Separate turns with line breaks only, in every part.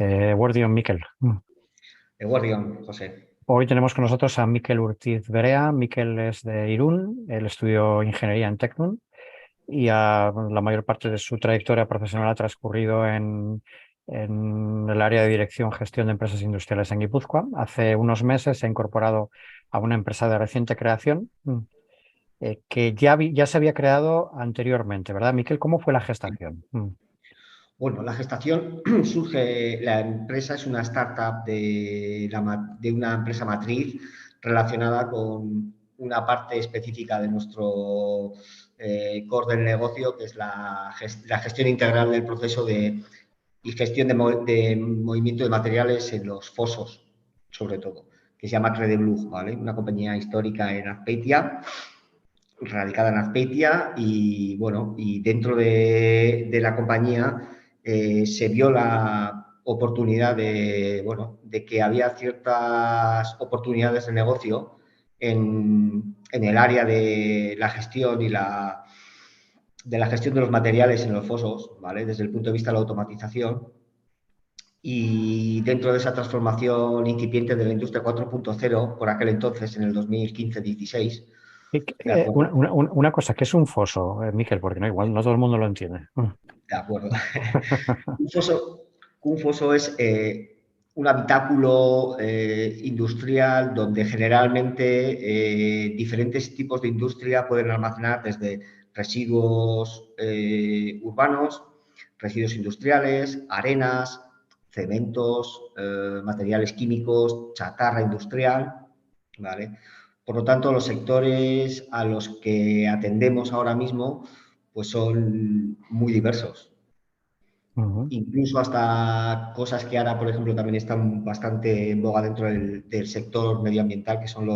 Guardián Miquel.
Guardián, José.
Hoy tenemos con nosotros a Miquel Urtiz Berea. Miquel es de Irún, él estudió ingeniería en Tecnun y la mayor parte de su trayectoria profesional ha transcurrido en el área de dirección gestión de empresas industriales en Guipúzcoa. Hace unos meses se ha incorporado a una empresa de reciente creación que ya se había creado anteriormente, ¿verdad, Miquel? ¿Cómo fue la gestación?
Bueno, la gestación surge, la empresa es una startup de una empresa matriz relacionada con una parte específica de nuestro core del negocio, que es la gestión integral del proceso y gestión de movimiento de materiales en los fosos, sobre todo, que se llama Credebluj, ¿vale? Una compañía histórica en Azpeitia, radicada en Azpeitia, y bueno, y dentro de la compañía se vio la oportunidad de que había ciertas oportunidades de negocio en el área de la gestión de la gestión de los materiales en los fosos, ¿vale? Desde el punto de vista de la automatización. Y dentro de esa transformación incipiente de la industria 4.0, por aquel entonces, en el 2015-16, de acuerdo.
Una cosa, ¿qué es un foso, Miquel? Porque no, igual no todo el mundo lo entiende.
De acuerdo. Un foso es un habitáculo industrial donde generalmente diferentes tipos de industria pueden almacenar desde residuos urbanos, residuos industriales, arenas, cementos, materiales químicos, chatarra industrial, ¿vale? Por lo tanto, los sectores a los que atendemos ahora mismo pues son muy diversos. Incluso hasta cosas que ahora, por ejemplo, también están bastante en boga dentro del sector medioambiental, que son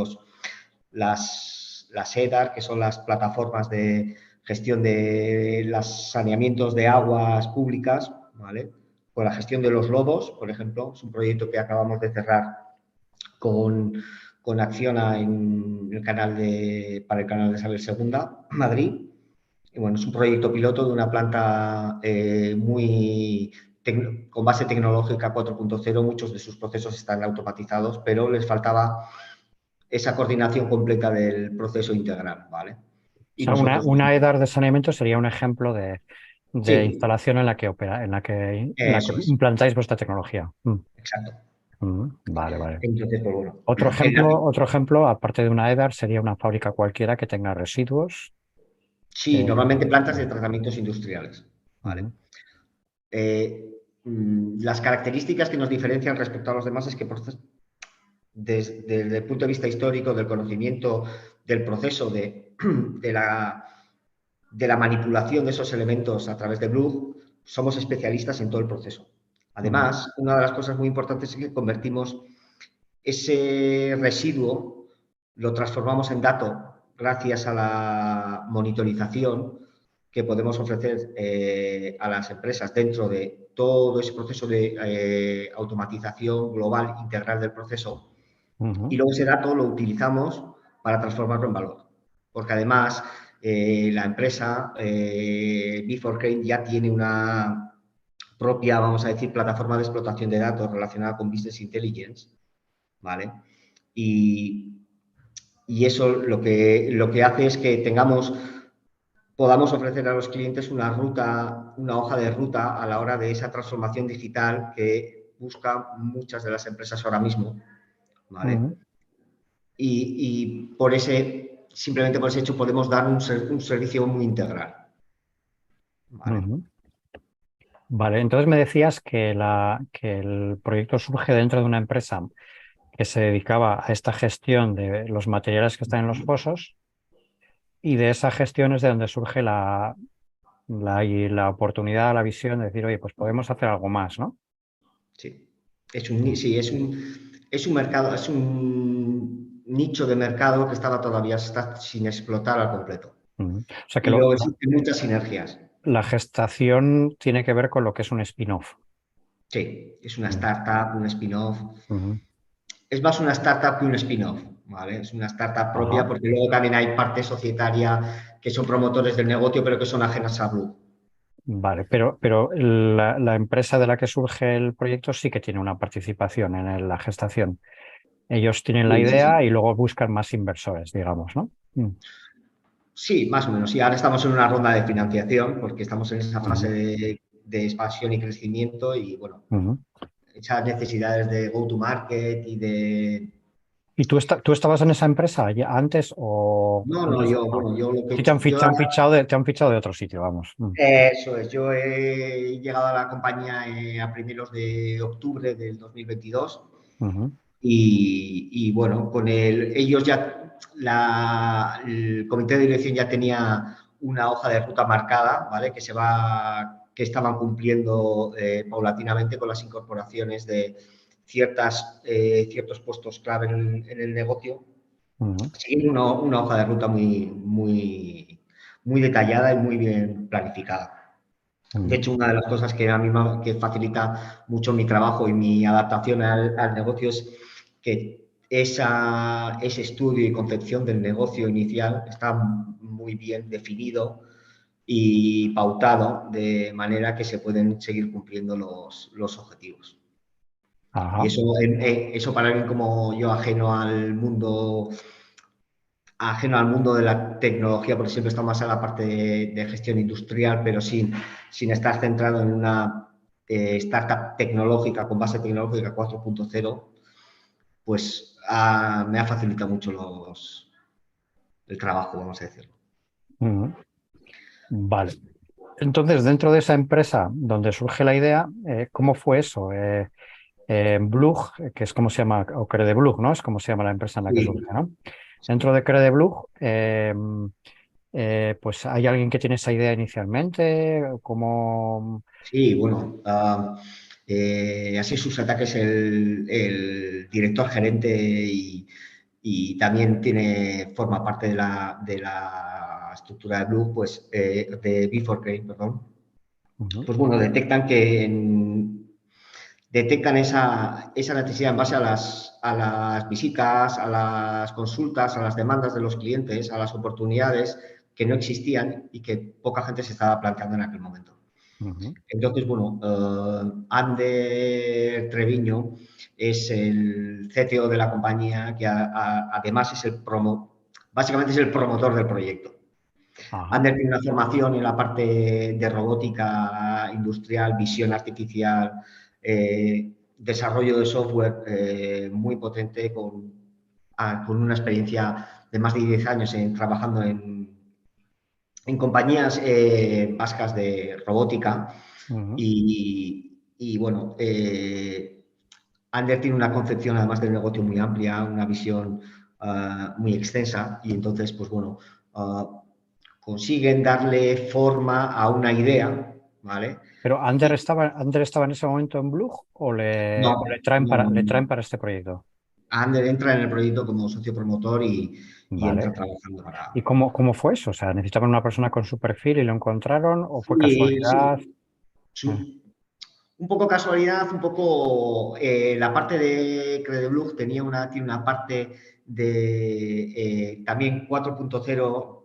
las EDAR, que son las plataformas de gestión de los saneamientos de aguas públicas, ¿vale? Con la gestión de los lodos, por ejemplo, es un proyecto que acabamos de cerrar con Acciona para el canal de Isabel II, Madrid. Y bueno, es un proyecto piloto de una planta con base tecnológica 4.0. Muchos de sus procesos están automatizados, pero les faltaba esa coordinación completa del proceso integral, ¿vale?
O
Y
sea,
nosotros...
una EDAR de saneamiento sería un ejemplo de
Sí,
instalación en la que en la que
eso es,
implantáis vuestra tecnología.
exacto.
Vale, vale.
Entonces, pues bueno,
Otro ejemplo, aparte de una EDAR, sería una fábrica cualquiera que tenga residuos.
sí,
eh,
normalmente plantas de tratamientos industriales, ¿vale?
ujú,
Las características que nos diferencian respecto a los demás es que desde el punto de vista histórico del conocimiento del proceso de la manipulación de esos elementos a través de Bloom, somos especialistas en todo el proceso.
ujú,
Además, una de las cosas muy importantes es que convertimos ese residuo, lo transformamos en dato gracias a la monitorización que podemos ofrecer a las empresas dentro de todo ese proceso de automatización global integral del proceso, y
ujú.
luego ese dato lo utilizamos para transformarlo en valor. Porque además la empresa Before Crane ya tiene una propia, vamos a decir, plataforma de explotación de datos relacionada con Business Intelligence, ¿vale? Y, y eso lo que hace es que podamos ofrecer a los clientes una hoja de ruta a la hora de esa transformación digital que buscan muchas de las empresas ahora mismo, ¿vale?
Ujú.
Y simplemente por ese hecho podemos dar un servicio muy integral, ¿vale?
Ujú. Vale, entonces me decías que el proyecto surge dentro de una empresa que se dedicaba a esta gestión de los materiales que están en los fosos y de esa gestión es de donde surge la oportunidad, la visión de decir, oye, pues podemos hacer algo más, ¿no?
Sí, sí, es un mercado, es un nicho de mercado que todavía está sin explotar al completo.
Ujú. O sea que
Y luego existen muchas sinergias.
la gestación tiene que ver con lo que es un spin-off.
Sí, es una
Ujú,
startup, un spin-off.
ujú.
Es más una startup que un spin-off, ¿vale? Es una startup propia
Ajá.
porque luego también hay parte societaria que son promotores del negocio, pero que son ajenas a Blue.
Vale, pero la empresa de la que surge el proyecto sí que tiene una participación en la gestación. Ellos tienen la
Sí, sí,
idea
sí.
y luego buscan más inversores, digamos, ¿no?
Sí, más o menos. Sí, ahora estamos en una ronda de financiación porque estamos en esa fase
Ujú,
de expansión y crecimiento y, bueno,
ujú.
esas necesidades de go-to-market y de...
¿Y tú estabas en esa empresa ya antes
No,
o
no,
ya
yo,
no?
bueno, yo lo que he
Sí,
hecho, yo,
te han fichado de otro sitio, vamos.
eso es, yo he llegado a la compañía a primeros de octubre del 2022
Ujú,
y bueno, ellos ya, el comité de dirección ya tenía una hoja de ruta marcada, ¿vale? Que estaban cumpliendo paulatinamente con las incorporaciones de ciertos puestos clave en el negocio,
ujú,
siguiendo una hoja de ruta muy detallada y muy bien planificada. De
ujú.
hecho, una de las cosas que a mí que facilita mucho mi trabajo y mi adaptación al negocio es que ese estudio y concepción del negocio inicial está muy bien definido y pautado de manera que se pueden seguir cumpliendo los objetivos. Y
Ajá.
eso para alguien como yo, ajeno al mundo de la tecnología, porque siempre está más a la parte de gestión industrial, pero sin estar centrado en una startup tecnológica con base tecnológica 4.0, pues me ha facilitado mucho el trabajo, vamos a decirlo.
Ujú. Vale. Entonces, dentro de esa empresa donde surge la idea, ¿cómo fue eso? Blug, que es como se llama, o Credblug, ¿no? Es como se llama la empresa en la que surge,
Sí,
¿no?
sí.
Dentro de Credblug, pues hay alguien que tiene esa idea inicialmente, como...
Sí, bueno, así sus ataques el director gerente y también forma parte de la estructura de Blue, pues de Before perdón.
Ujú,
Pues bueno, detectan esa necesidad en base a las visitas, a las consultas, a las demandas de los clientes, a las oportunidades que no existían y que poca gente se estaba planteando en aquel momento.
ujú.
Entonces, bueno, Ander Treviño es el CTO de la compañía que además básicamente es el promotor del proyecto.
Ajá.
Ander tiene una formación en la parte de robótica industrial, visión artificial, desarrollo de software muy potente con una experiencia de más de 10 años trabajando en compañías vascas de robótica
Ujú.
y bueno, Ander tiene una concepción además del negocio muy amplia, una visión muy extensa y entonces, pues bueno, consiguen darle forma a una idea, ¿vale?
Pero
Y
Ander estaba en ese momento en Blug o
no, no, no,
le
no.
traen para este proyecto.
Ander entra en el proyecto como socio promotor y entra
Vale.
trabajando
¿Y
para...
cómo fue eso? O sea, ¿necesitaban una persona con su perfil y lo encontraron o fue
Sí,
casualidad?
sí,
Mm,
un poco casualidad, un poco la parte de Credeblock tiene una parte de también 4.0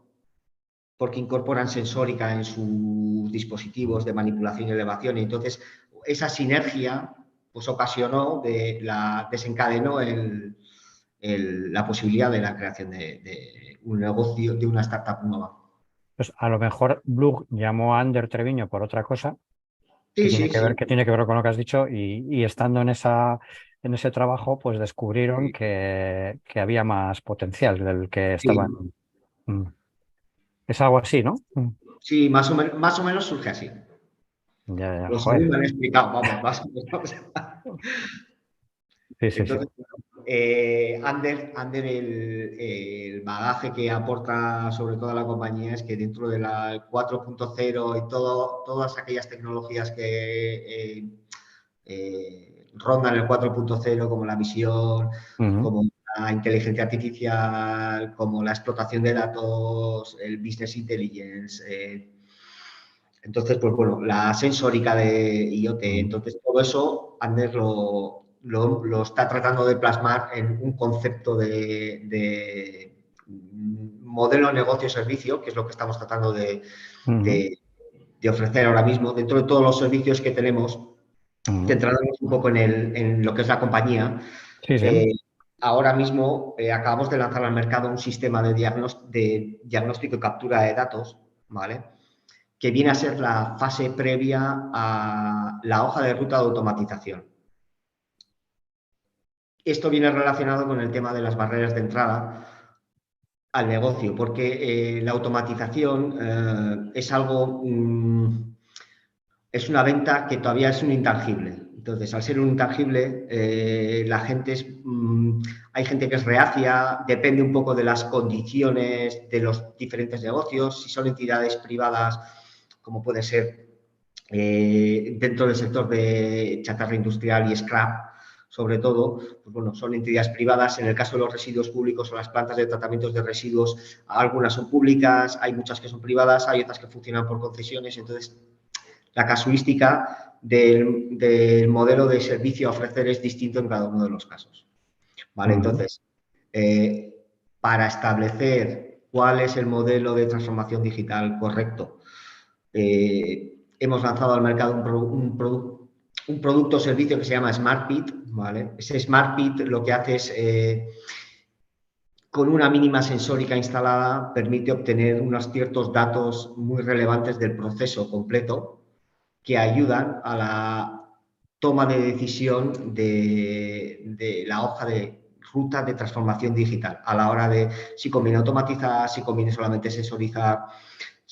porque incorporan sensórica en sus dispositivos de manipulación y elevación y entonces esa sinergia pues desencadenó la posibilidad de la creación de un negocio, de una startup nueva.
Pues a lo mejor Blug llamó a Ander Treviño por otra cosa
Sí, sí, sí.
que tiene que ver con lo que has dicho y estando en ese trabajo, pues descubrieron que había más potencial del que estaban.
Sí,
Mm. Es algo así, ¿no?
sí, más o menos surge así.
Ya, ya,
Lo según
joder.
me han explicado, vamos, más o menos.
Sí, sí, sí.
Entonces, Ander el bagaje que aporta sobre todo a la compañía es que dentro de la 4.0 y todas aquellas tecnologías que rondan el 4.0, como la visión,
Ujú,
como la inteligencia artificial, como la explotación de datos, el business intelligence, entonces, pues bueno, la sensórica de IoT,
ujú.
entonces todo eso Ander lo está tratando de plasmar en un concepto de modelo negocio-servicio, que es lo que estamos tratando
Ujú.
de ofrecer ahora mismo, dentro de todos los servicios que tenemos,
Ujú.
centrándonos un poco en lo que es la compañía.
Sí, sí.
eh, Ahora mismo acabamos de lanzar al mercado un sistema de diagnóstico y captura de datos, ¿vale? Que viene a ser la fase previa a la hoja de ruta de automatización. Esto viene relacionado con el tema de las barreras de entrada al negocio, porque la automatización es algo, es una venta que todavía es un intangible. Entonces, al ser un intangible, la gente hay gente que es reacia, depende un poco de las condiciones de los diferentes negocios, si son entidades privadas, como puede ser dentro del sector de chatarra industrial y scrap, sobre todo, pues bueno, son entidades privadas. En el caso de los residuos públicos o las plantas de tratamientos de residuos, algunas son públicas, hay muchas que son privadas, hay otras que funcionan por concesiones. Entonces, la casuística del modelo de servicio a ofrecer es distinto en cada uno de los casos. ¿Vale?
Ujú.
Entonces, eh, para establecer cuál es el modelo de transformación digital correcto, hemos lanzado al mercado un producto o servicio que se llama SmartPit, ¿vale? Ese SmartPit lo que hace es, con una mínima sensórica instalada, permite obtener unos ciertos datos muy relevantes del proceso completo que ayudan a la toma de decisión de la hoja de ruta de transformación digital, a la hora de si conviene automatizar, si conviene solamente sensorizar,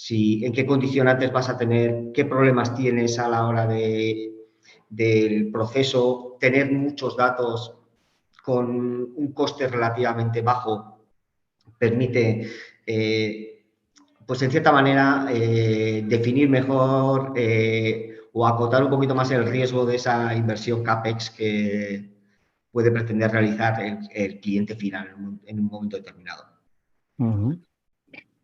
en qué condicionantes vas a tener, qué problemas tienes a la hora del proceso, tener muchos datos con un coste relativamente bajo permite, pues en cierta manera, definir mejor o acotar un poquito más el riesgo de esa inversión CAPEX que puede pretender realizar el cliente final en un momento determinado.
Ujú.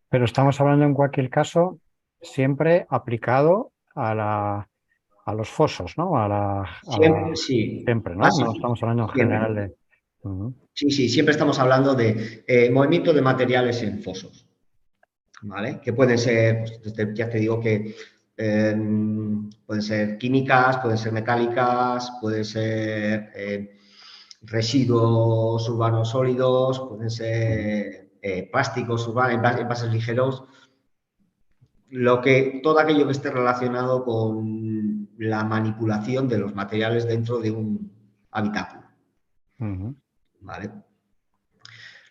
Pero estamos hablando en cualquier caso siempre aplicado a los fosos, ¿no?
Siempre, sí,
Siempre, ¿no? No
básico,
estamos hablando en
siempre.
general de... Ujú.
Sí, sí, siempre estamos hablando de movimiento de materiales en fosos, ¿vale? Que pueden ser, pues, ya te digo que pueden ser químicas, pueden ser metálicas, pueden ser residuos urbanos sólidos, pueden
Ujú.
ser plásticos urbanos, envases ligeros, todo aquello que esté relacionado con la manipulación de los materiales dentro de un habitáculo,
Ujú.
¿vale?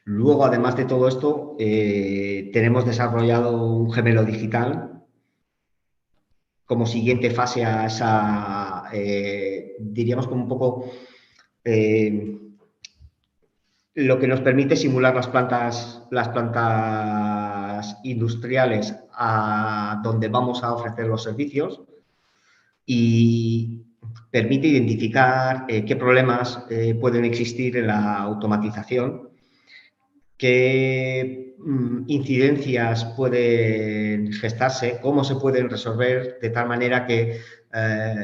Luego, además de todo esto, tenemos desarrollado un gemelo digital como siguiente fase a esa, diríamos como un poco eh, lo que nos permite simular las plantas industriales a donde vamos a ofrecer los servicios y permite identificar qué problemas pueden existir en la automatización, qué incidencias pueden gestarse, cómo se pueden resolver de tal manera que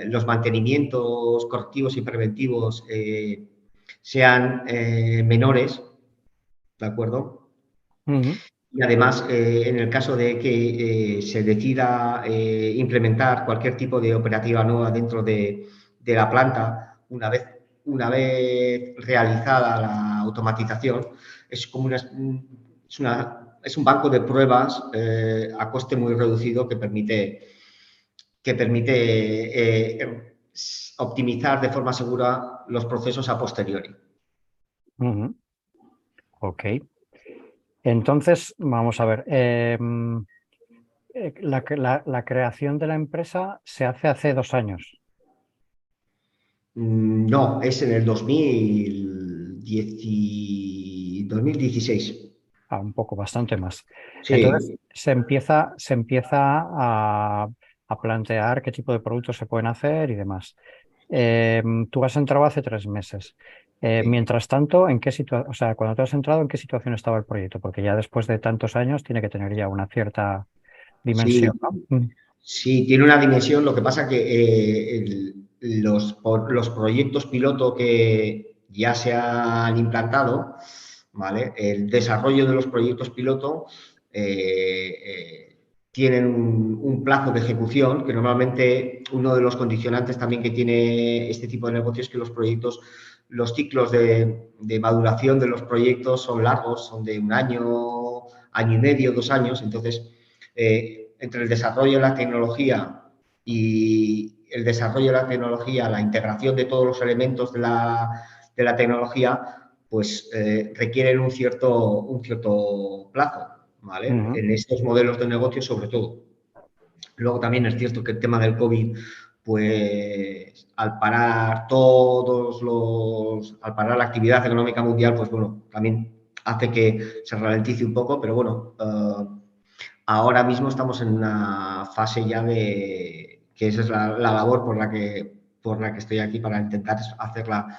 los mantenimientos correctivos y preventivos sean menores, ¿de acuerdo?
Ujú.
Y además, en el caso de que se decida implementar cualquier tipo de operativa nueva dentro de la planta, una vez realizada la automatización, es como es un banco de pruebas a coste muy reducido que permite optimizar de forma segura los procesos a posteriori.
Ujú. Ok. Entonces, vamos a ver. La creación de la empresa se hace 2 años.
No, es en el 2016.
Un poco, bastante más. Entonces,
Sí,
se empieza a plantear qué tipo de productos se pueden hacer y demás. Tú has entrado hace 3 meses.
sí.
Mientras tanto, o sea, cuando tú has entrado, ¿en qué situación estaba el proyecto? Porque ya después de tantos años tiene que tener ya una cierta dimensión,
Sí,
¿no? Mm.
sí, tiene una dimensión. Lo que pasa que los proyectos piloto que ya se han implantado, ¿vale? El desarrollo de los proyectos piloto eh, tienen un plazo de ejecución, que normalmente uno de los condicionantes también que tiene este tipo de negocios es que los proyectos, los ciclos de maduración de los proyectos son largos, son de un año, año y medio, 2 años. Entonces, entre el desarrollo de la tecnología y el desarrollo de la tecnología, la integración de todos los elementos de la tecnología, pues requieren un cierto plazo, ¿vale? En estos modelos de negocio sobre todo. Luego también es cierto que el tema del COVID, pues al parar al parar la actividad económica mundial, pues bueno, también hace que se ralentice un poco, pero bueno, ahora mismo estamos en una fase ya que esa es la labor por la que estoy aquí, para intentar hacer la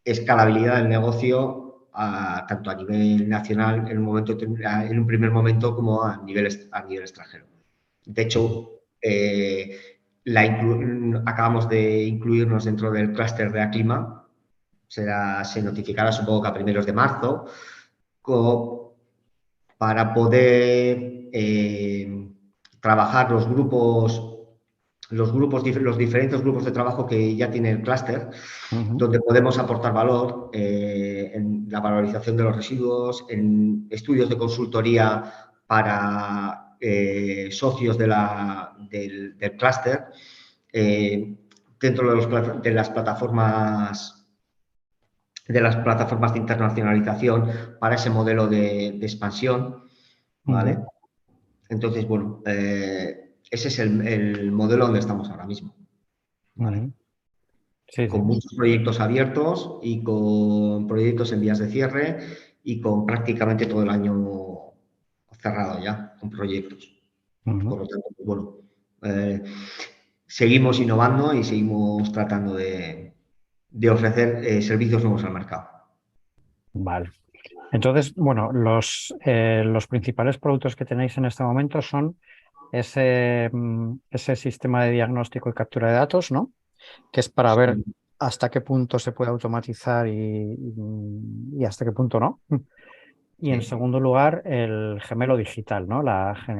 escalabilidad del negocio tanto a nivel nacional en un primer momento como a nivel extranjero. De hecho, acabamos de incluirnos dentro del clúster de Aclima. Se notificará, supongo que a primeros de marzo, para poder trabajar los diferentes grupos de trabajo que ya tiene el clúster, donde podemos aportar valor en la valorización de los residuos, en estudios de consultoría para socios del clúster, dentro de las plataformas de internacionalización para ese modelo de expansión, ¿vale? Entonces, bueno, ese es el modelo donde estamos ahora mismo, ¿vale?
Sí,
Con
sí.
muchos proyectos abiertos y con proyectos en vías de cierre y con prácticamente todo el año cerrado ya, con proyectos. Por lo tanto, pues, bueno, seguimos innovando y seguimos tratando de ofrecer servicios nuevos al mercado.
Vale. Entonces, bueno, los principales productos que tenéis en este momento son ese sistema de diagnóstico y captura de datos, ¿no? Que es para ver hasta qué punto se puede automatizar y hasta qué punto no. Y en
Sí,
segundo lugar, el gemelo digital, ¿no?
sí.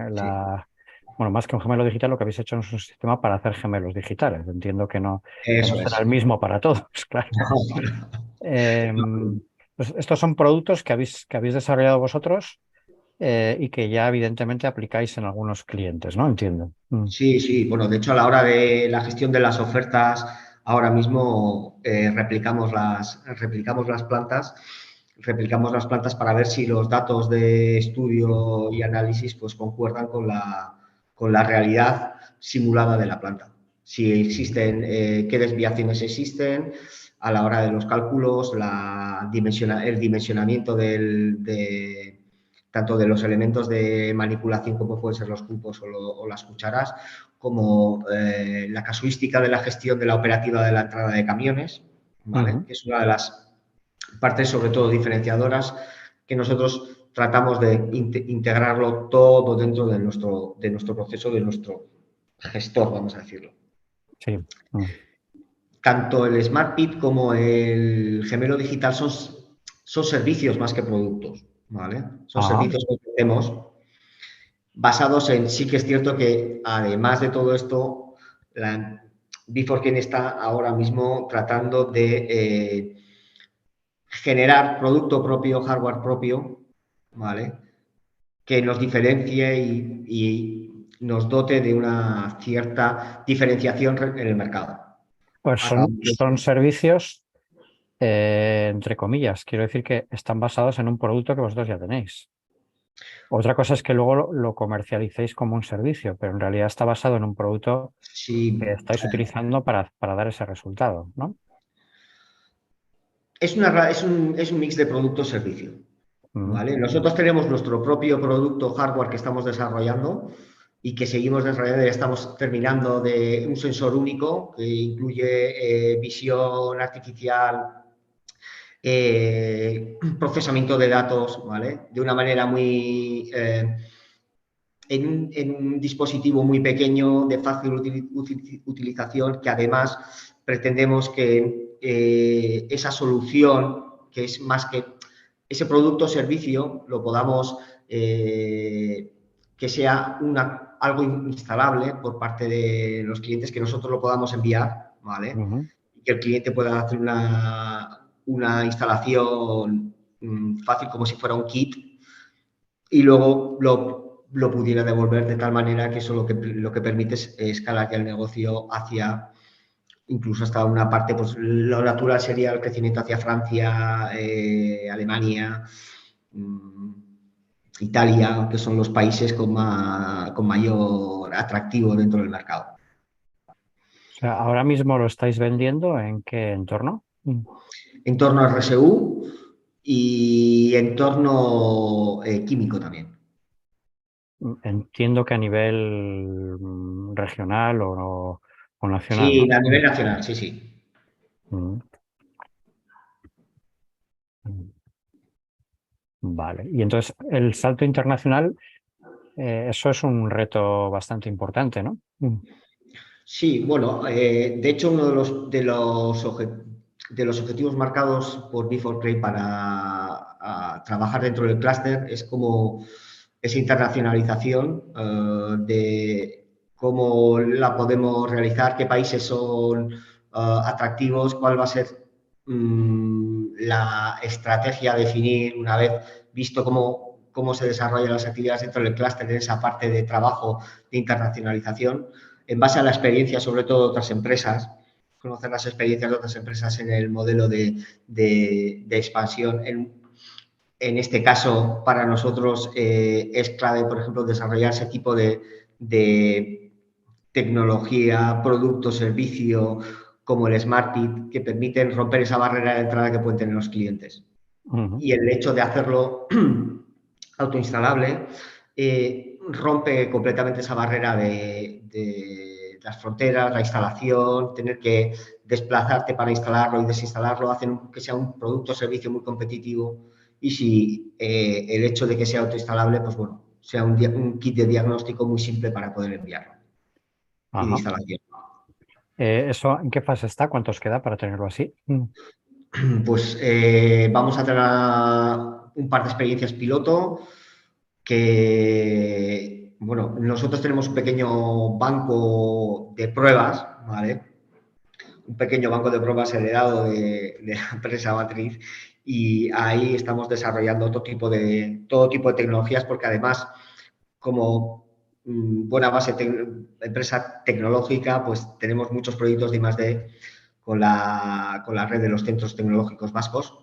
Bueno, más que un gemelo digital, lo que habéis hecho es un sistema para hacer gemelos digitales. Entiendo que no
Eso
será
es.
el mismo para todos, claro. Pues estos son productos que habéis desarrollado vosotros y que ya evidentemente aplicáis en algunos clientes, ¿no? Entiendo.
Sí, sí. Bueno, de hecho, a la hora de la gestión de las ofertas, ahora mismo replicamos las plantas para ver si los datos de estudio y análisis pues concuerdan con la realidad simulada de la planta. Si existen, qué desviaciones existen a la hora de los cálculos, el dimensionamiento tanto de los elementos de manipulación como pueden ser los cupos o las cucharas, como la casuística de la gestión de la operativa de la entrada de camiones, ¿vale? Que es una de las partes sobre todo diferenciadoras que nosotros tratamos de integrarlo todo dentro de nuestro proceso, de nuestro gestor, vamos a decirlo.
Sí.
Tanto el Smart Pit como el gemelo digital son servicios más que productos, ¿vale? Son
Ah,
servicios que tenemos basados sí que es cierto que además de todo esto, Before está ahora mismo tratando de generar producto propio, hardware propio, ¿vale? Que nos diferencie y nos dote de una cierta diferenciación en el mercado.
pues son servicios, entre comillas. Quiero decir que están basados en un producto que vosotros ya tenéis. Otra cosa es que luego lo comercialicéis como un servicio, pero en realidad está basado en un producto que
Sí,
estáis utilizando para dar ese resultado, ¿no?
es un mix de producto-servicio,
Mm,
¿vale? Nosotros tenemos nuestro propio producto hardware que estamos desarrollando y que seguimos desarrollando. Ya estamos terminando de un sensor único que incluye visión artificial, procesamiento de datos, ¿vale? De una manera en un dispositivo muy pequeño, de fácil utilización, que además pretendemos que esa solución, que es más que ese producto o servicio, lo podamos, que sea algo instalable por parte de los clientes, que nosotros lo podamos enviar, ¿vale? Y que el cliente pueda hacer una instalación fácil, como si fuera un kit, y luego lo pudiera devolver de tal manera que eso lo que permite es escalar ya el negocio hacia, incluso hasta una parte, pues lo natural sería el crecimiento hacia Francia, Alemania, Italia, que son los países con mayor atractivo dentro del mercado.
O sea, ahora mismo lo estáis vendiendo ¿en qué entorno?
Entorno RSU y entorno químico también.
Entiendo que a nivel regional o nacional,
Sí,
¿no?
a nivel nacional, sí, sí.
Mm. Vale. Y entonces el salto internacional, eso es un reto bastante importante, ¿no?
Sí, bueno, de hecho uno de los objetivos marcados por B4Trade para trabajar dentro del clúster es como esa internacionalización de cómo la podemos realizar, qué países son atractivos, cuál va a ser la estrategia a definir una vez visto cómo se desarrollan las actividades dentro del clúster en esa parte de trabajo de internacionalización en base a la experiencia, sobre todo de otras empresas, conocer las experiencias de otras empresas en el modelo de expansión. En este caso, para nosotros es clave, por ejemplo, desarrollar ese tipo de tecnología, producto, servicio, como el SmartIT, que permiten romper esa barrera de entrada que pueden tener los clientes. Y el hecho de hacerlo autoinstalable rompe completamente esa barrera de las fronteras, la instalación, tener que desplazarte para instalarlo y desinstalarlo, hacen que sea un producto o servicio muy competitivo. Y si el hecho de que sea autoinstalable, pues bueno, sea un kit de diagnóstico muy simple para poder enviarlo y de
Ajá.
instalación.
¿Eso en qué fase está? ¿Cuánto os queda para tenerlo así?
Pues vamos a tener un par de experiencias piloto que, bueno, nosotros tenemos un pequeño banco de pruebas, ¿vale? Un pequeño banco de pruebas heredado de la empresa matriz y ahí estamos desarrollando todo tipo de tecnologías porque además, como buena base empresa tecnológica, pues tenemos muchos proyectos de I+D con la red de los centros tecnológicos vascos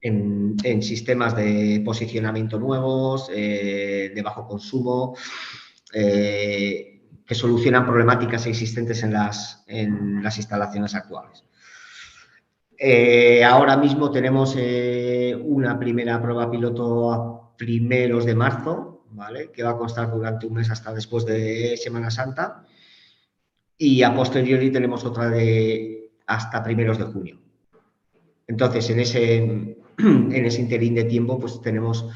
en sistemas de posicionamiento nuevos, de bajo consumo, que solucionan problemáticas existentes en las instalaciones actuales. Ahora mismo tenemos una primera prueba piloto a primeros de marzo, ¿vale? Que va a constar durante un mes hasta después de Semana Santa. Y a posteriori tenemos otra de hasta primeros de junio. Entonces, en ese interín de tiempo, pues tenemos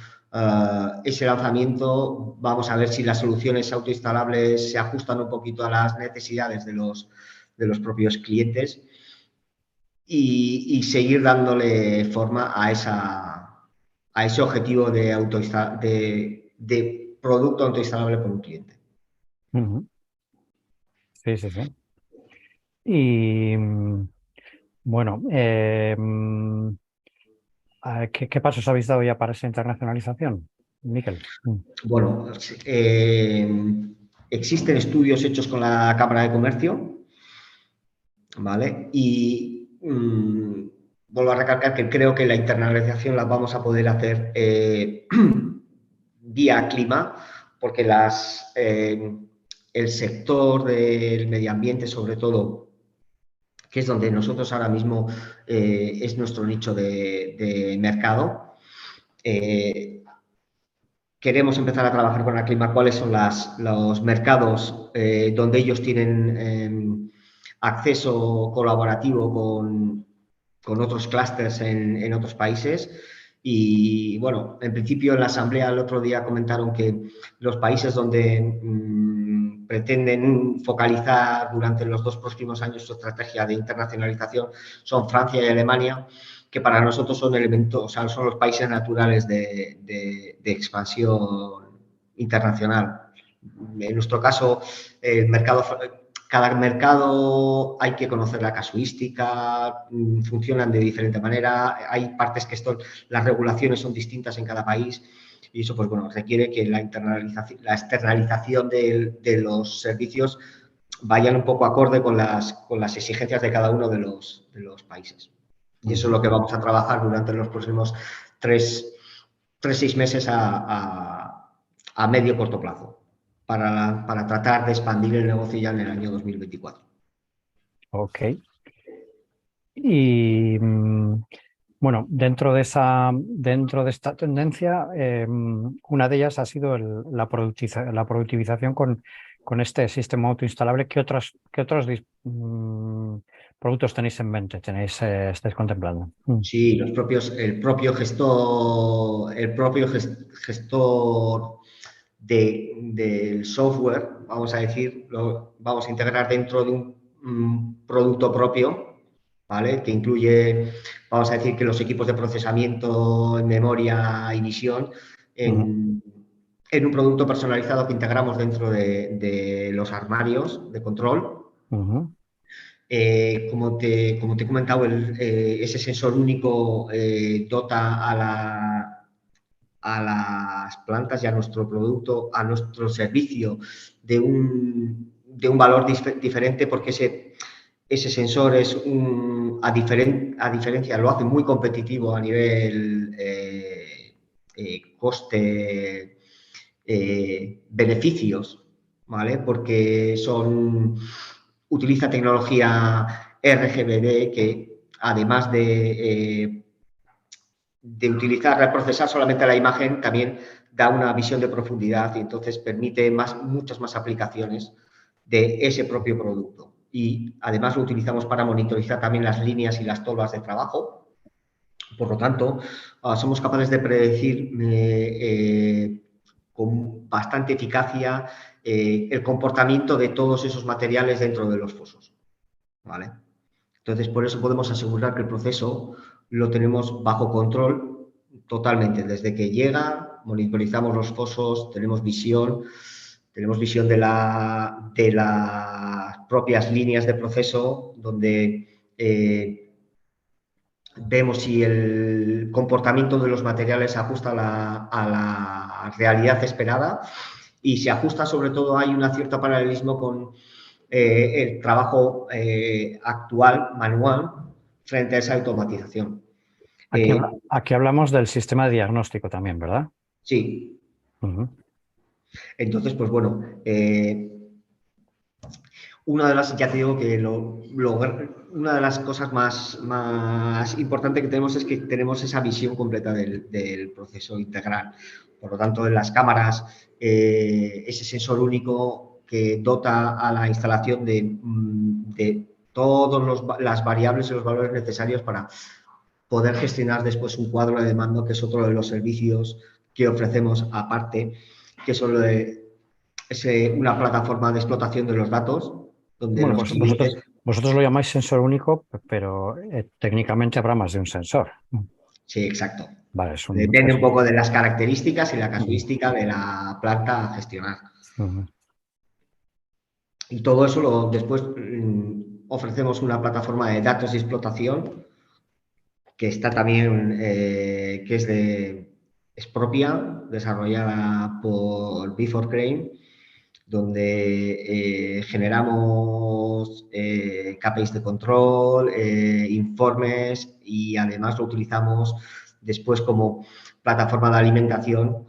ese lanzamiento. Vamos a ver si las soluciones autoinstalables se ajustan un poquito a las necesidades de los propios clientes y seguir dándole forma a ese objetivo de producto autoinstalable por un cliente.
Sí, sí, sí. Y bueno, ¿qué pasos habéis dado ya para esa internacionalización, Miquel?
Bueno, existen estudios hechos con la Cámara de Comercio, ¿vale? Y vuelvo a recalcar que creo que la internalización la vamos a poder hacer vía clima, porque el sector del medio ambiente, sobre todo, que es donde nosotros ahora mismo es nuestro nicho de mercado, queremos empezar a trabajar con Aclima, cuáles son los mercados donde ellos tienen acceso colaborativo con otros clústeres en otros países. Y bueno, en principio en la asamblea el otro día comentaron que los países donde pretenden focalizar durante los 2 próximos años su estrategia de internacionalización son Francia y Alemania, que para nosotros son elementos, o sea, son los países naturales de expansión internacional. En nuestro caso, cada mercado hay que conocer la casuística, funcionan de diferente manera, hay partes que las regulaciones son distintas en cada país y eso, pues bueno, requiere que la externalización de los servicios vayan un poco acorde con las exigencias de cada uno de los países. Y eso es lo que vamos a trabajar durante los próximos 6 meses a medio corto plazo para tratar de expandir el negocio ya en el año 2024.
Ok. Y bueno, dentro de esta tendencia, una de ellas ha sido la productivización con este sistema autoinstalable. ¿Qué otros productos tenéis en mente? ¿Estáis contemplando?
Sí, el propio gestor del software, vamos a decir, lo vamos a integrar dentro de un producto propio, ¿vale? Que incluye, vamos a decir, que los equipos de procesamiento en memoria y visión en un producto personalizado que integramos dentro de los armarios de control. Como te he comentado, ese sensor único dota a las plantas y a nuestro producto, a nuestro servicio de un valor diferente porque ese sensor a diferencia, lo hace muy competitivo a nivel coste, beneficios, ¿vale? Porque utiliza tecnología RGBD que además de utilizar, reprocesar solamente la imagen, también da una visión de profundidad y entonces permite muchas más aplicaciones de ese propio producto. Y además lo utilizamos para monitorizar también las líneas y las tolvas de trabajo. Por lo tanto, somos capaces de predecir con bastante eficacia el comportamiento de todos esos materiales dentro de los fosos, ¿vale? Entonces, por eso podemos asegurar que el proceso lo tenemos bajo control totalmente. Desde que llega, monitorizamos los fosos, tenemos visión de las propias líneas de proceso, donde vemos si el comportamiento de los materiales se ajusta a la realidad esperada y se ajusta, sobre todo, hay un cierto paralelismo con el trabajo actual, manual, frente a esa automatización.
Aquí hablamos del sistema de diagnóstico también, ¿verdad?
Sí. Entonces, pues bueno, ya te digo que una de las cosas más importantes que tenemos es que tenemos esa visión completa del proceso integral. Por lo tanto, en las cámaras, ese sensor único que dota a la instalación de todas las variables y los valores necesarios para poder gestionar después un cuadro de mando, que es otro de los servicios que ofrecemos aparte, que es una plataforma de explotación de los datos, donde
Bueno,
los
pues
clientes...
vosotros lo llamáis sensor único, pero técnicamente habrá más de un sensor.
Sí, exacto.
Vale,
Depende un poco de las características y la
Ujú,
casuística de la planta a gestionar.
ujú.
Y todo eso después ofrecemos una plataforma de datos y explotación que está también, es propia, desarrollada por Before Crane, donde generamos KPIs de control, informes y además lo utilizamos después como plataforma de alimentación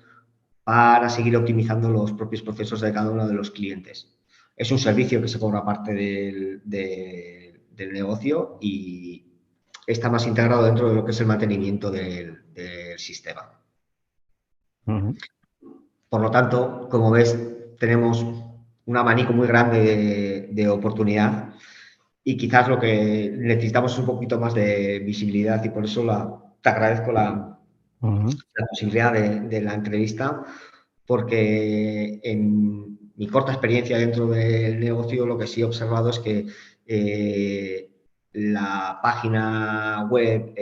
para seguir optimizando los propios procesos de cada uno de los clientes. Es un servicio que se cobra parte del negocio y está más integrado dentro de lo que es el mantenimiento del sistema. Por lo tanto, como ves, tenemos un abanico muy grande de oportunidad y quizás lo que necesitamos es un poquito más de visibilidad y por eso te agradezco la posibilidad de la entrevista, porque en mi corta experiencia dentro del negocio lo que sí he observado es que la página web,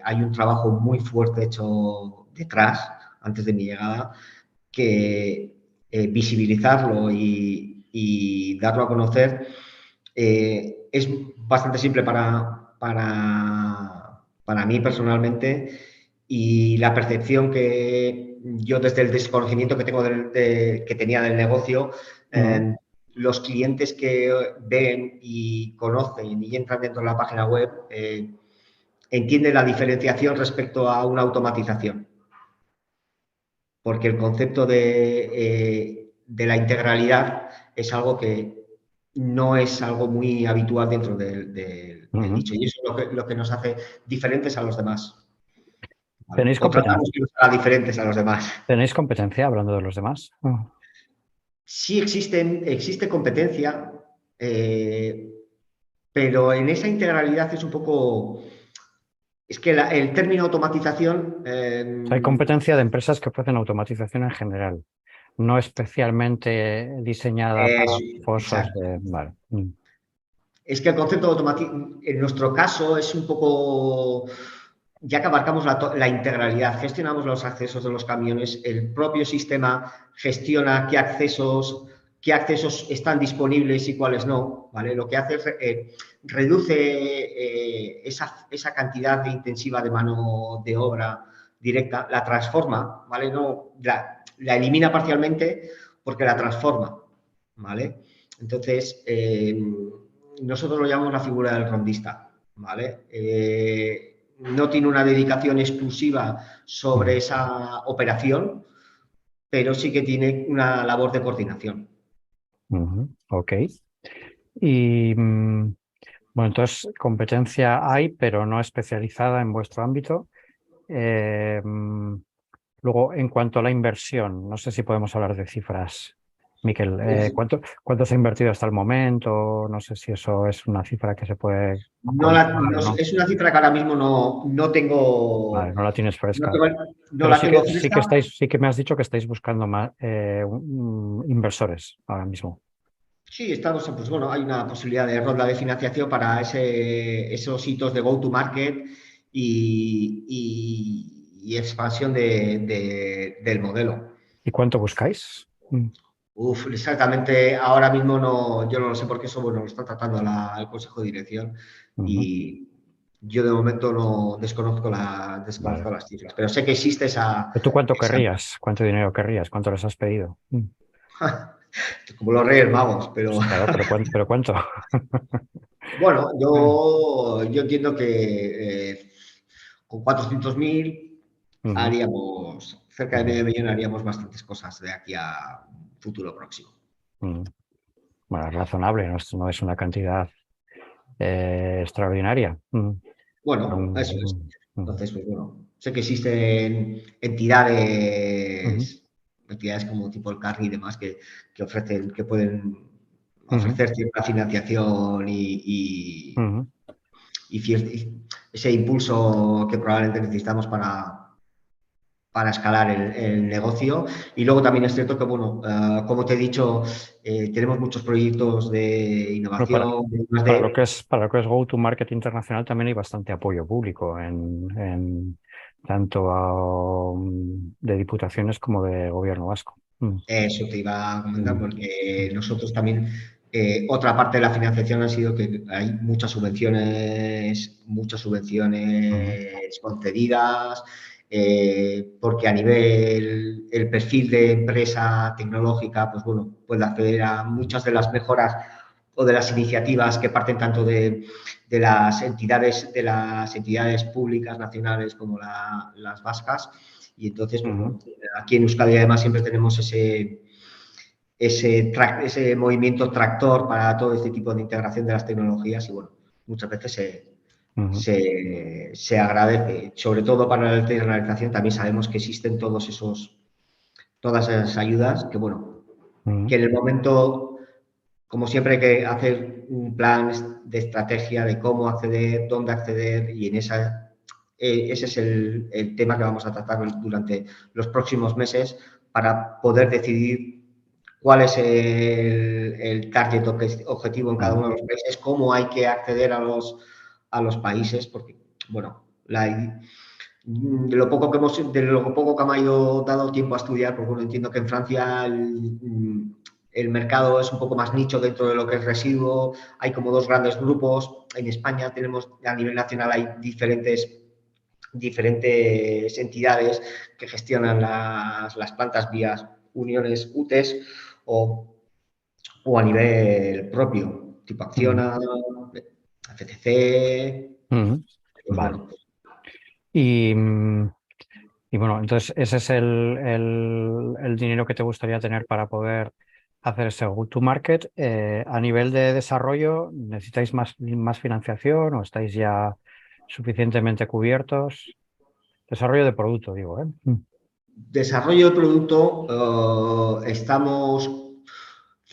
hay un trabajo muy fuerte hecho detrás, antes de mi llegada, que visibilizarlo y darlo a conocer, es bastante simple para mí personalmente, y la percepción que yo desde el desconocimiento que tengo que tenía del negocio, los clientes que ven y conocen y entran dentro de la página web entienden la diferenciación respecto a una automatización. Porque el concepto de la integralidad es algo que no es algo muy habitual dentro del nicho, y eso es lo que nos hace diferentes a los demás. ¿Vale?
¿Tenéis
O tratamos
competencia?
que nos haga diferentes a los demás.
¿Tenéis competencia hablando de los demás?
Sí existe competencia, pero en esa integralidad es un poco... Es que el término automatización...
Hay competencia de empresas que ofrecen automatización en general, no especialmente diseñada para fosos
exacto.
de... Vale.
Es que el concepto de automatización, en nuestro caso, es un poco... Ya que abarcamos la integralidad, gestionamos los accesos de los camiones, el propio sistema gestiona qué accesos están disponibles y cuáles no, ¿vale? Lo que hace es reduce esa cantidad de intensiva de mano de obra directa, la transforma, ¿vale? No, la elimina parcialmente porque la transforma, ¿vale? Entonces, nosotros lo llamamos la figura del rondista, ¿vale? No tiene una dedicación exclusiva sobre esa operación, pero sí que tiene una labor de coordinación.
Ok. Y bueno, entonces competencia hay, pero no especializada en vuestro ámbito. Luego, en cuanto a la inversión, no sé si podemos hablar de cifras. Miquel, ¿cuánto se ha invertido hasta el momento? No sé si eso es una cifra que se puede comentar o no.
Es una cifra que ahora mismo no tengo,
Vale, no la tienes
no,
fresca.
tengo, no
Pero
la
sí
tengo
que,
fresca.
sí que me has dicho que estáis buscando más inversores ahora mismo.
Sí, estamos, pues bueno, hay una posibilidad de ronda de financiación para esos hitos de go-to-market y expansión del modelo.
¿Y cuánto buscáis?
Uf, exactamente, ahora mismo yo no lo sé porque eso bueno, lo está tratando el Consejo de Dirección
Ujú.
y yo de momento no desconozco,
Vale.
las cifras, pero sé que existe esa...
¿Pero tú cuánto
esa
querrías? ¿Cuánto dinero querrías? ¿Cuánto les has pedido?
como los Reyes Magos, pero
Claro, pero ¿cuánto?
bueno, yo entiendo que con 400.000
Ujú,
haríamos, cerca de
ujú,
medio millón, haríamos bastantes cosas de aquí a un futuro próximo.
ujú. Bueno, es razonable, no es una cantidad extraordinaria. Para
Bueno, eso es.
ujú,
Entonces, pues bueno, sé que existen
ujú,
entidades como tipo el Carry y demás que ofrecen, que pueden
ujú,
ofrecer cierta financiación
ujú.
y ese impulso que probablemente necesitamos para escalar el negocio. Y luego también es cierto que, bueno, como te he dicho, tenemos muchos proyectos de
Bueno,
innovación,
para lo que es Go-to-Market internacional también hay bastante apoyo público en tanto de diputaciones como de gobierno vasco.
Eso te iba a comentar
Mm,
porque
mm,
nosotros también, otra parte de la financiación ha sido que hay muchas
mm,
subvenciones concedidas, porque a nivel, el perfil de empresa tecnológica, pues bueno, puede acceder a muchas de las mejoras o de las iniciativas que parten tanto de las entidades públicas nacionales como las vascas. Y entonces, pues
mm,
bueno, aquí en Euskadi además siempre tenemos ese movimiento tractor para todo este tipo de integración de las tecnologías y bueno, muchas veces
mm,
se agradece. Sobre todo para la internacionalización también sabemos que existen todas esas ayudas que bueno,
mm,
que en el momento, como siempre hay que hacer un plan de estrategia de cómo acceder, dónde acceder y ese es el tema que vamos a tratar durante los próximos meses para poder decidir cuál es el target objetivo en cada
mm,
uno de los países, cómo hay que acceder a los países, porque, bueno, De lo poco que me ha ido dado tiempo a estudiar, porque bueno, entiendo que en Francia el mercado es un poco más nicho dentro de lo que es residuo, hay como dos grandes grupos, en España tenemos, a nivel nacional hay diferentes entidades que gestionan las plantas vías uniones UTES o a nivel propio, tipo Acciona, FCC, pues
Vale.
bueno.
Y, y bueno, entonces ese es el dinero que te gustaría tener para poder hacer ese go-to-market. A nivel de desarrollo, ¿necesitáis más financiación o estáis ya suficientemente cubiertos? Desarrollo de producto, digo, ¿eh?
Desarrollo de producto, estamos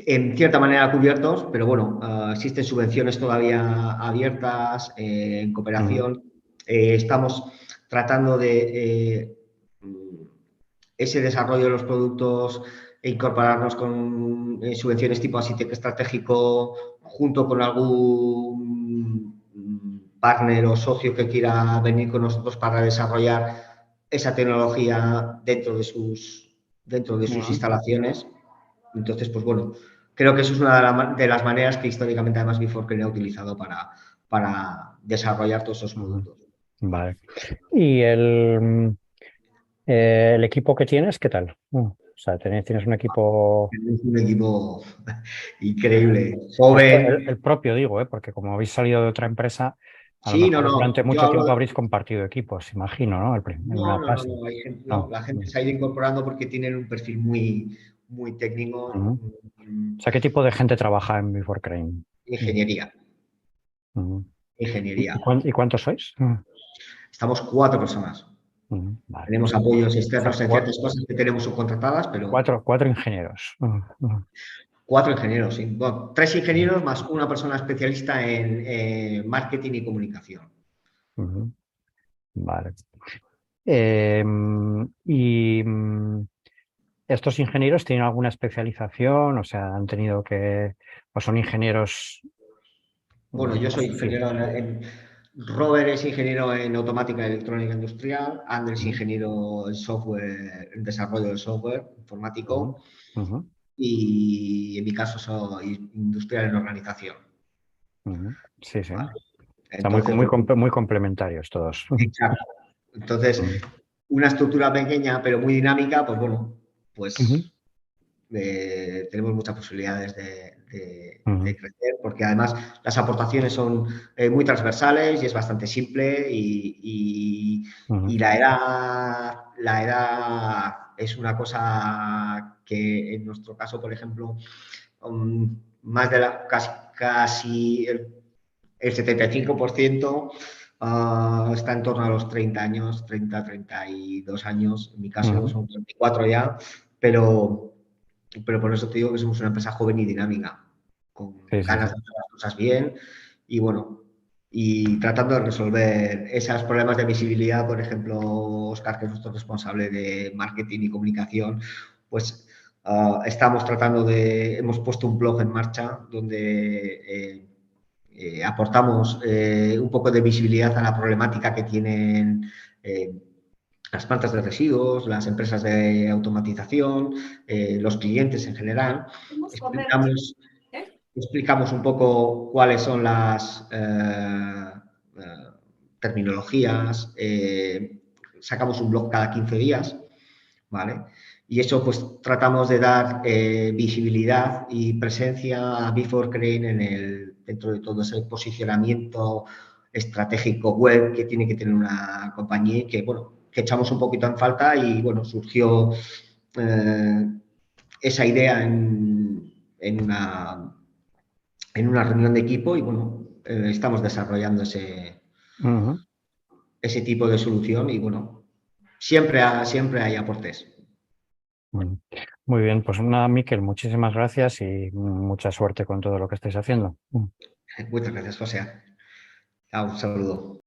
en cierta manera cubiertos, pero bueno, existen subvenciones todavía abiertas en
Mm,
cooperación. Estamos tratando de ese desarrollo de los productos e incorporarnos con subvenciones tipo Asitec estratégico junto con algún partner o socio que quiera venir con nosotros para desarrollar esa tecnología dentro de sus
mm,
instalaciones. Entonces, pues bueno, creo que eso es una de las maneras que históricamente además Before ha utilizado para desarrollar todos esos
mm.
productos.
Vale. ¿Y el equipo que tienes, qué tal? O sea, tienes un equipo,
Es un equipo increíble,
el
joven.
propio, digo, ¿eh? Porque como habéis salido de otra empresa, a lo
Sí, no,
mejor
no,
durante
yo
mucho
hablo
tiempo
de...
habréis compartido equipos, imagino, ¿no? En
No,
una
no, no,
fase.
no, no,
No.
la gente se ha ido incorporando porque tienen un perfil muy
Ujú.
técnico,
O sea, ¿qué tipo de gente trabaja en Before Crane? Ujú.
ingeniería,
Ujú.
ingeniería.
Y cuántos sois?
Estamos 4 personas.
Vale.
Tenemos apoyos
O sea,
externos en ciertas cosas que tenemos subcontratadas, pero
cuatro ingenieros.
4 ingenieros, sí. Bueno, 3 ingenieros más una persona especialista en marketing y comunicación.
Ujú. Vale. Eh, y estos ingenieros tienen alguna especialización, o sea, han tenido que, o son ingenieros,
Bueno, yo soy
sí.
ingeniero Robert es ingeniero en automática y electrónica industrial, Ander es
Ujú,
ingeniero en software, en desarrollo de software
ujú,
informático
ujú,
y en mi caso soy industrial en organización.
ujú. Sí, sí.
¿Vale?
O sea, muy,
Entonces, pues,
muy complementarios todos.
exacto. Entonces,
Ujú,
una estructura pequeña pero muy dinámica, pues bueno,
ujú,
pues tenemos muchas posibilidades
ujú,
de crecer, porque además las aportaciones son muy transversales y es bastante simple
ujú,
y la edad es una cosa que en nuestro caso, por ejemplo, más de casi el 75% está en torno a los 30 años, 32 años, en mi caso
ujú.
son 34 ya, pero por eso te digo que somos una empresa joven y dinámica, con
Sí, sí,
ganas
sí.
de hacer las cosas bien y bueno, y tratando de resolver esos problemas de visibilidad. Por ejemplo, Oscar, que es nuestro responsable de marketing y comunicación, pues hemos puesto un blog en marcha donde aportamos un poco de visibilidad a la problemática que tienen eh, las plantas de residuos, las empresas de automatización, los clientes en general. Explicamos, explicamos un poco cuáles son las terminologías, sacamos un blog cada 15 días, ¿vale? Y eso pues tratamos de dar visibilidad y presencia a Before Crane dentro de todo ese posicionamiento estratégico web que tiene que tener una compañía y que, bueno, que echamos un poquito en falta y, bueno, surgió eh, esa idea en una reunión de equipo y, bueno, estamos desarrollando
Ujú.
ese tipo de solución y, bueno, siempre hay aportes.
Bueno, muy bien, pues nada, Miquel, muchísimas gracias y mucha suerte con todo lo que estáis haciendo.
Muchas gracias, José. Un saludo.